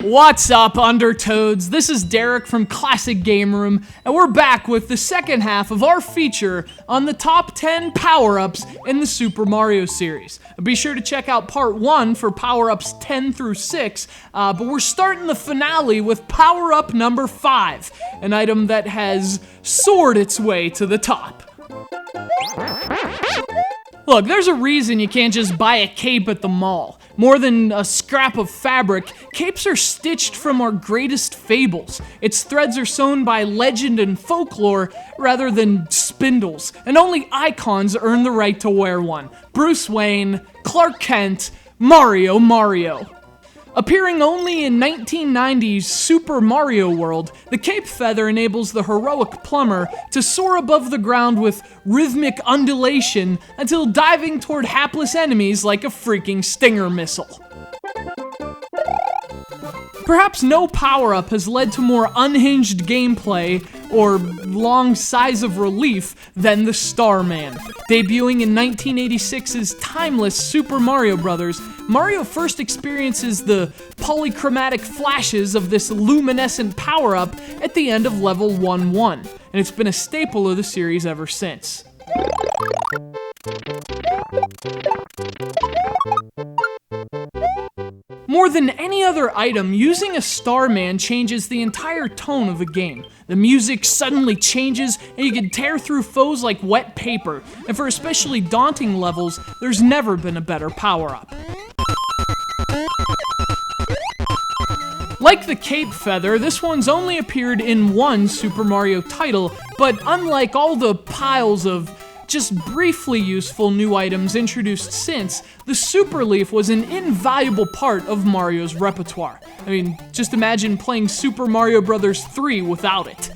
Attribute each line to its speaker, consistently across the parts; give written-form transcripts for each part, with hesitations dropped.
Speaker 1: What's up, Undertoads? This is Derek from Classic Game Room, and we're back with the second half of our feature on the top 10 power-ups in the Super Mario series. Be sure to check out part 1 for power-ups 10 through 6, but we're starting the finale with power-up number 5, an item that has soared its way to the top. Look, there's a reason you can't just buy a cape at the mall. More than a scrap of fabric, capes are stitched from our greatest fables. Its threads are sewn by legend and folklore rather than spindles, and only icons earn the right to wear one. Bruce Wayne, Clark Kent, Mario. Appearing only in 1990's Super Mario World, the cape feather enables the heroic plumber to soar above the ground with rhythmic undulation until diving toward hapless enemies like a freaking Stinger missile. Perhaps no power-up has led to more unhinged gameplay or long sighs of relief than the Starman. Debuting in 1986's timeless Super Mario Bros., Mario first experiences the polychromatic flashes of this luminescent power-up at the end of level 1-1, and it's been a staple of the series ever since. More than any other item, using a Starman changes the entire tone of the game. The music suddenly changes, and you can tear through foes like wet paper, and for especially daunting levels, there's never been a better power-up. Like the cape feather, this one's only appeared in one Super Mario title, but unlike all the piles of just briefly useful new items introduced since, the Super Leaf was an invaluable part of Mario's repertoire. I mean, just imagine playing Super Mario Bros. 3 without it.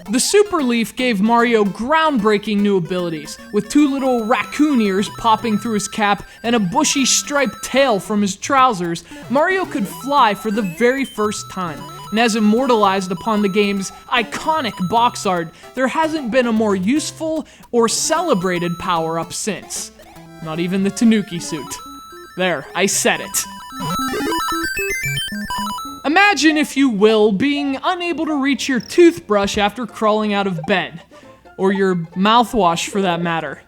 Speaker 1: The Super Leaf gave Mario groundbreaking new abilities, with 2 little raccoon ears popping through his cap and a bushy striped tail from his trousers. Mario could fly for the very first time. And as immortalized upon the game's iconic box art, there hasn't been a more useful or celebrated power-up since. Not even the Tanooki Suit. There, I said it. Imagine, if you will, being unable to reach your toothbrush after crawling out of bed. Or your mouthwash, for that matter.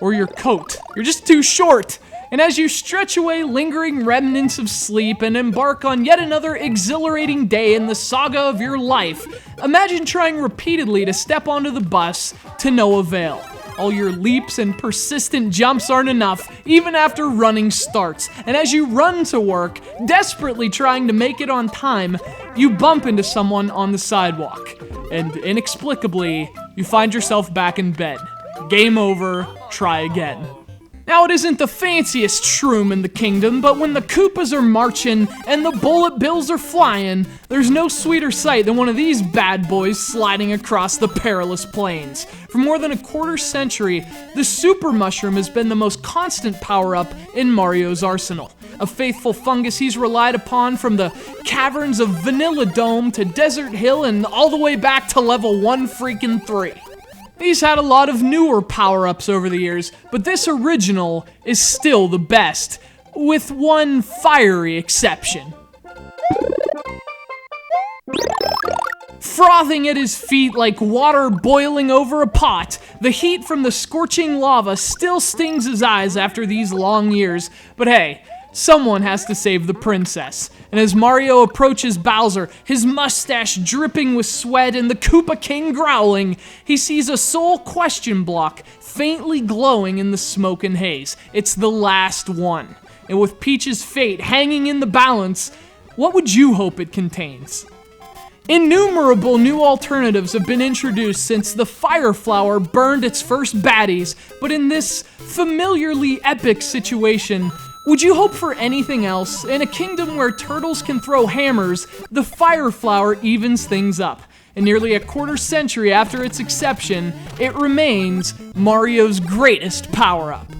Speaker 1: Or your coat. You're just too short. And as you stretch away lingering remnants of sleep and embark on yet another exhilarating day in the saga of your life, imagine trying repeatedly to step onto the bus to no avail. All your leaps and persistent jumps aren't enough, even after running starts. And as you run to work, desperately trying to make it on time, you bump into someone on the sidewalk. And inexplicably, you find yourself back in bed. Game over, try again. Now, it isn't the fanciest shroom in the kingdom, but when the Koopas are marching and the bullet bills are flying, there's no sweeter sight than one of these bad boys sliding across the perilous plains. For more than a quarter century, the Super Mushroom has been the most constant power-up in Mario's arsenal. A faithful fungus he's relied upon from the caverns of Vanilla Dome to Desert Hill and all the way back to level 1-3. He's had a lot of newer power-ups over the years, but this original is still the best, with one fiery exception. Frothing at his feet like water boiling over a pot, the heat from the scorching lava still stings his eyes after these long years, but hey, someone has to save the princess. And as Mario approaches Bowser, his mustache dripping with sweat and the Koopa King growling, he sees a soul question block faintly glowing in the smoke and haze. It's the last one. And with Peach's fate hanging in the balance, what would you hope it contains? Innumerable new alternatives have been introduced since the Fire Flower burned its first baddies, but in this familiarly epic situation, would you hope for anything else? In a kingdom where turtles can throw hammers, the Fire Flower evens things up. And nearly a quarter century after its inception, it remains Mario's greatest power-up.